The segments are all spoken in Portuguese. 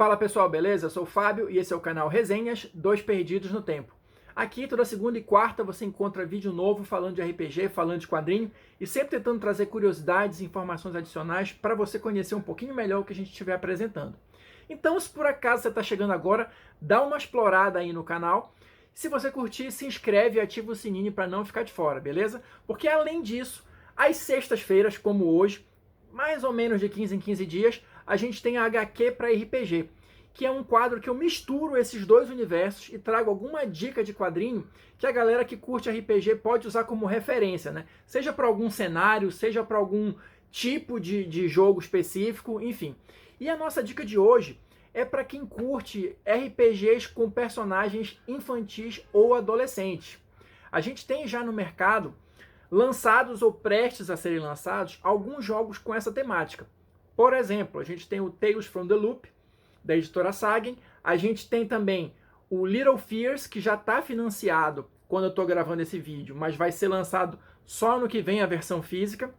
Fala pessoal, beleza? Eu sou o Fábio e esse é o canal Resenhas, Dois Perdidos no Tempo. Aqui toda segunda e quarta você encontra vídeo novo falando de RPG, falando de quadrinho e sempre tentando trazer curiosidades e informações adicionais para você conhecer um pouquinho melhor o que a gente estiver apresentando. Então, se por acaso você está chegando agora, dá uma explorada aí no canal. Se você curtir, se inscreve e ativa o sininho para não ficar de fora, beleza? Porque além disso, às sextas-feiras, como hoje, mais ou menos de 15 em 15 dias, a gente tem a HQ para RPG, que é um quadro que eu misturo esses dois universos e trago alguma dica de quadrinho que a galera que curte RPG pode usar como referência, né? Seja para algum cenário, seja para algum tipo de jogo específico, enfim. E a nossa dica de hoje é para quem curte RPGs com personagens infantis ou adolescentes. A gente tem já no mercado lançados ou prestes a serem lançados alguns jogos com essa temática. Por exemplo, a gente tem o Tales from the Loop, da editora Sagen. A gente tem também o Little Fears, que já está financiado quando eu estou gravando esse vídeo, mas vai ser lançado só no que vem a versão física.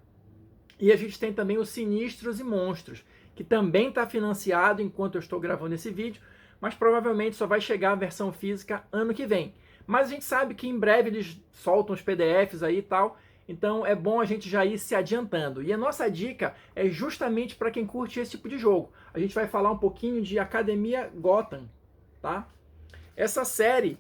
E a gente tem também o Sinistros e Monstros, que também está financiado enquanto eu estou gravando esse vídeo, mas provavelmente só vai chegar a versão física ano que vem. Mas a gente sabe que em breve eles soltam os PDFs aí e tal, então é bom a gente já ir se adiantando. E a nossa dica é justamente para quem curte esse tipo de jogo. A gente vai falar um pouquinho de Academia Gotham, tá? Essa série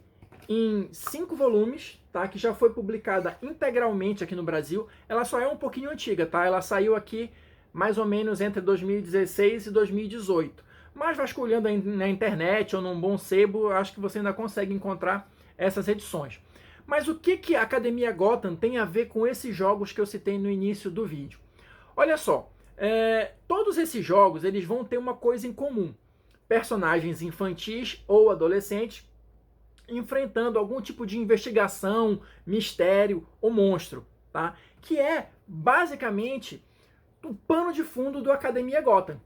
em 5 volumes, tá? Que já foi publicada integralmente aqui no Brasil. Ela só é um pouquinho antiga, tá? Ela saiu aqui mais ou menos entre 2016 e 2018. Mas vasculhando na internet ou num bom sebo, acho que você ainda consegue encontrar essas edições. Mas o que a Academia Gotham tem a ver com esses jogos que eu citei no início do vídeo? Olha só, todos esses jogos eles vão ter uma coisa em comum. Personagens infantis ou adolescentes enfrentando algum tipo de investigação, mistério ou monstro, tá? Que é basicamente o pano de fundo do Academia Gotham,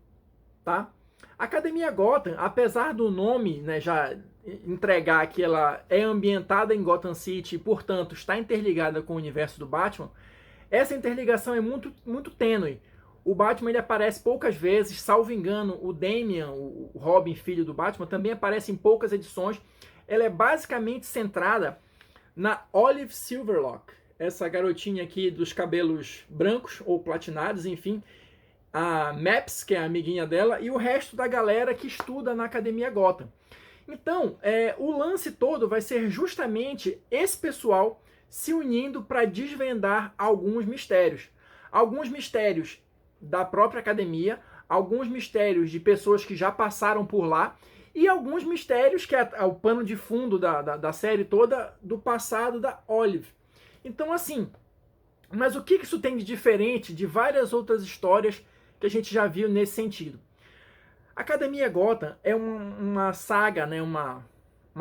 tá? A Academia Gotham, apesar do nome, né, já entregar que ela é ambientada em Gotham City e, portanto, está interligada com o universo do Batman, essa interligação é muito, muito tênue. O Batman ele aparece poucas vezes, salvo engano, o Damian, o Robin, filho do Batman, também aparece em poucas edições. Ela é basicamente centrada na Olive Silverlock, essa garotinha aqui dos cabelos brancos ou platinados, enfim, a Maps, que é a amiguinha dela, e o resto da galera que estuda na Academia Gotham. Então, o lance todo vai ser justamente esse pessoal se unindo para desvendar alguns mistérios. Alguns mistérios da própria academia, alguns mistérios de pessoas que já passaram por lá, e alguns mistérios, que é o pano de fundo da série toda, do passado da Olive. Então, assim, mas o que isso tem de diferente de várias outras histórias que a gente já viu nesse sentido? Academia Gotham é uma saga, né, uma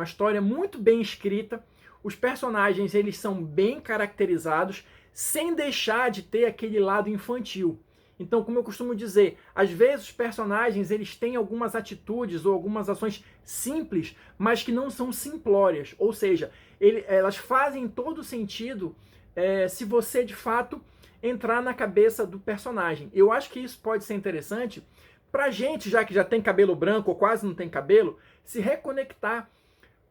história muito bem escrita. Os personagens eles são bem caracterizados, sem deixar de ter aquele lado infantil. Então, como eu costumo dizer, às vezes os personagens eles têm algumas atitudes ou algumas ações simples, mas que não são simplórias. Ou seja, elas fazem todo sentido se você de fato entrar na cabeça do personagem. Eu acho que isso pode ser interessante pra gente, já que já tem cabelo branco ou quase não tem cabelo, se reconectar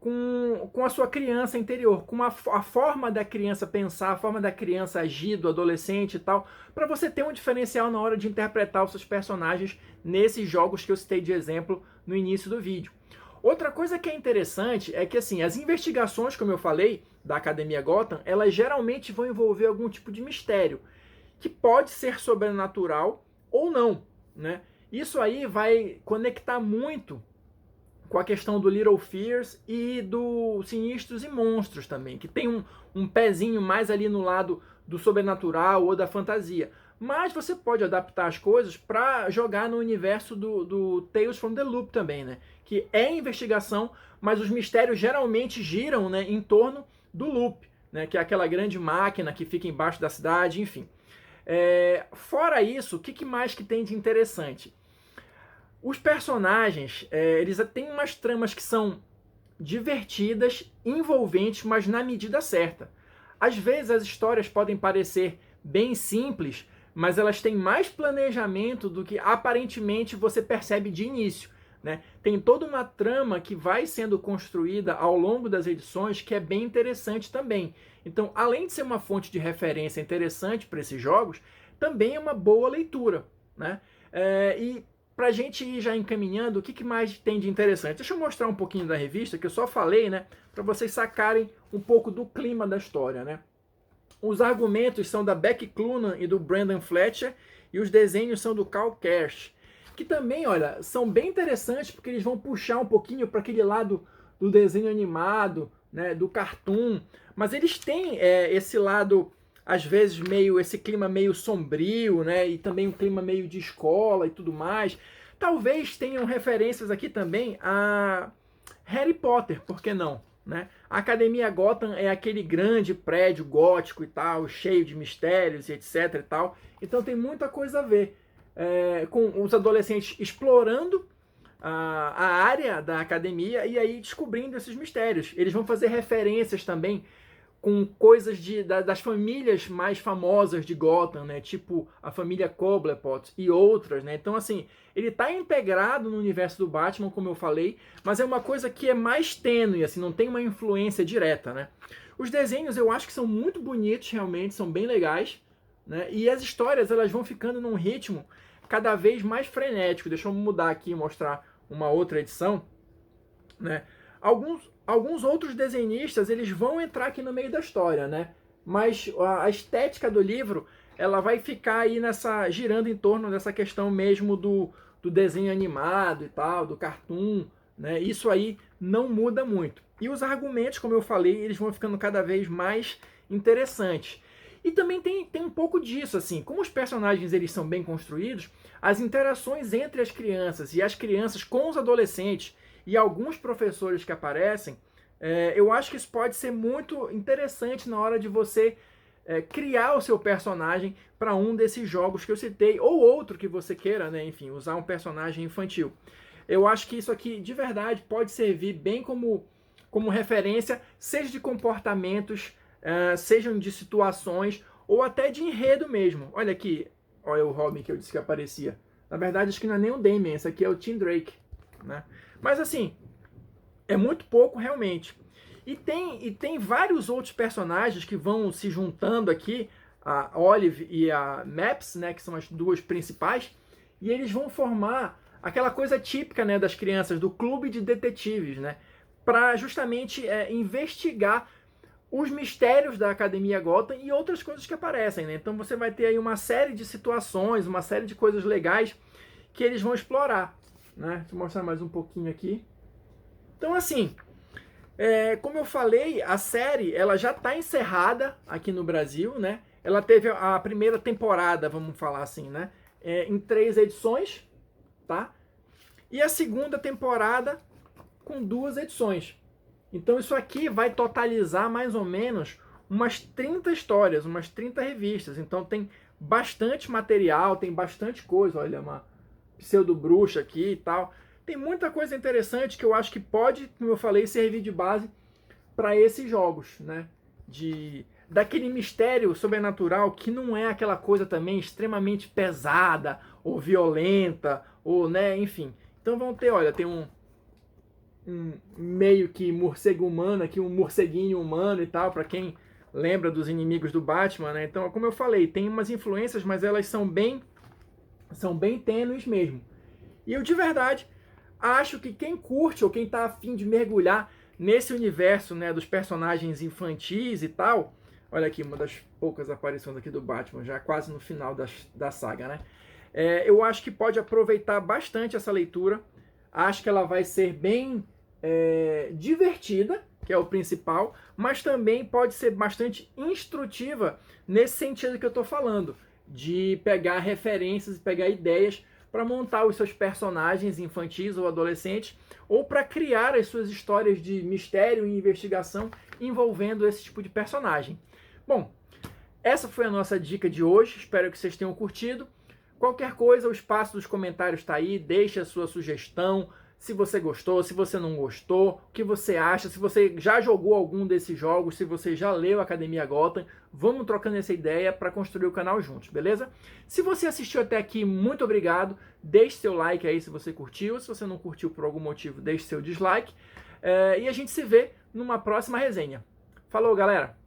com a sua criança interior, com a forma da criança pensar, a forma da criança agir, do adolescente e tal, para você ter um diferencial na hora de interpretar os seus personagens nesses jogos que eu citei de exemplo no início do vídeo. Outra coisa que é interessante é que assim, as investigações, como eu falei, da Academia Gotham, elas geralmente vão envolver algum tipo de mistério, que pode ser sobrenatural ou não, né? Isso aí vai conectar muito com a questão do Little Fears e do Sinistros e Monstros também, que tem um pezinho mais ali no lado do sobrenatural ou da fantasia. Mas você pode adaptar as coisas para jogar no universo do Tales from the Loop também, né? Que é investigação, mas os mistérios geralmente giram, né, em torno do Loop, né? Que é aquela grande máquina que fica embaixo da cidade, enfim. Fora isso, o que mais que tem de interessante? Os personagens, eles têm umas tramas que são divertidas, envolventes, mas na medida certa. Às vezes as histórias podem parecer bem simples, mas elas têm mais planejamento do que aparentemente você percebe de início. né? Tem toda uma trama que vai sendo construída ao longo das edições que é bem interessante também. Então, além de ser uma fonte de referência interessante para esses jogos, também é uma boa leitura, né? E para a gente ir já encaminhando, o que mais tem de interessante? Deixa eu mostrar um pouquinho da revista, que eu só falei, né? Para vocês sacarem um pouco do clima da história, né? Os argumentos são da Becky Cloonan e do Brandon Fletcher, e os desenhos são do Carl Kersch, que também, olha, são bem interessantes porque eles vão puxar um pouquinho para aquele lado do desenho animado, né, do cartoon, mas eles têm esse lado, às vezes, esse clima meio sombrio, né, e também um clima meio de escola e tudo mais. Talvez tenham referências aqui também a Harry Potter, por que não? Né? A Academia Gotham é aquele grande prédio gótico e tal, cheio de mistérios e etc e tal. Então tem muita coisa a ver com os adolescentes explorando a área da academia e aí descobrindo esses mistérios. Eles vão fazer referências também com coisas das famílias mais famosas de Gotham, né? Tipo a família Cobblepot e outras, né? Então, assim, ele está integrado no universo do Batman, como eu falei, mas é uma coisa que é mais tênue, assim, não tem uma influência direta, né? Os desenhos eu acho que são muito bonitos, realmente, são bem legais, né? E as histórias, elas vão ficando num ritmo cada vez mais frenético. Deixa eu mudar aqui e mostrar uma outra edição, né? Alguns outros desenhistas, eles vão entrar aqui no meio da história, né? Mas a estética do livro, ela vai ficar aí girando em torno dessa questão mesmo do desenho animado e tal, do cartoon, né? Isso aí não muda muito. E os argumentos, como eu falei, eles vão ficando cada vez mais interessantes. E também tem um pouco disso, assim, como os personagens eles são bem construídos, as interações entre as crianças e as crianças com os adolescentes e alguns professores que aparecem, eu acho que isso pode ser muito interessante na hora de você criar o seu personagem para um desses jogos que eu citei, ou outro que você queira, né? Enfim, usar um personagem infantil. Eu acho que isso aqui, de verdade, pode servir bem como referência, seja de comportamentos, sejam de situações, ou até de enredo mesmo. Olha aqui, olha o Robin que eu disse que aparecia. Na verdade, acho que não é nem o Damian, esse aqui é o Tim Drake, né? Mas assim, é muito pouco realmente. E tem vários outros personagens que vão se juntando aqui, a Olive e a Maps, né, que são as duas principais, e eles vão formar aquela coisa típica, né, das crianças, do clube de detetives, né, para justamente investigar os mistérios da Academia Gotham e outras coisas que aparecem, né? Então você vai ter aí uma série de situações, uma série de coisas legais que eles vão explorar, né? Deixa eu mostrar mais um pouquinho aqui. Então, assim, como eu falei, a série ela já está encerrada aqui no Brasil, né? Ela teve a primeira temporada, vamos falar assim, né? Em 3 edições, tá? E a segunda temporada com 2 edições. Então isso aqui vai totalizar mais ou menos umas 30 histórias, umas 30 revistas. Então tem bastante material, tem bastante coisa. Olha, uma pseudo-bruxa aqui e tal. Tem muita coisa interessante que eu acho que pode, como eu falei, servir de base para esses jogos, né? Daquele mistério sobrenatural que não é aquela coisa também extremamente pesada ou violenta, ou, né, enfim. Então vão ter, olha, tem um meio que morcego humano aqui, um morceguinho humano e tal, para quem lembra dos inimigos do Batman, né? Então, como eu falei, tem umas influências, mas elas são bem tênues mesmo. E eu, de verdade, acho que quem curte ou quem tá afim de mergulhar nesse universo, né, dos personagens infantis e tal, olha aqui, uma das poucas aparições aqui do Batman, já quase no final da saga, né? Eu acho que pode aproveitar bastante essa leitura. Acho que ela vai ser bem divertida, que é o principal, mas também pode ser bastante instrutiva nesse sentido que eu estou falando, de pegar referências e pegar ideias para montar os seus personagens infantis ou adolescentes, ou para criar as suas histórias de mistério e investigação envolvendo esse tipo de personagem. Bom, essa foi a nossa dica de hoje, espero que vocês tenham curtido. Qualquer coisa, o espaço dos comentários está aí, deixe a sua sugestão. se você gostou, se você não gostou, o que você acha, se você já jogou algum desses jogos, se você já leu Academia Gotham, vamos trocando essa ideia para construir o canal juntos, beleza? Se você assistiu até aqui, muito obrigado, deixe seu like aí se você curtiu, se você não curtiu por algum motivo, deixe seu dislike, e a gente se vê numa próxima resenha. Falou, galera!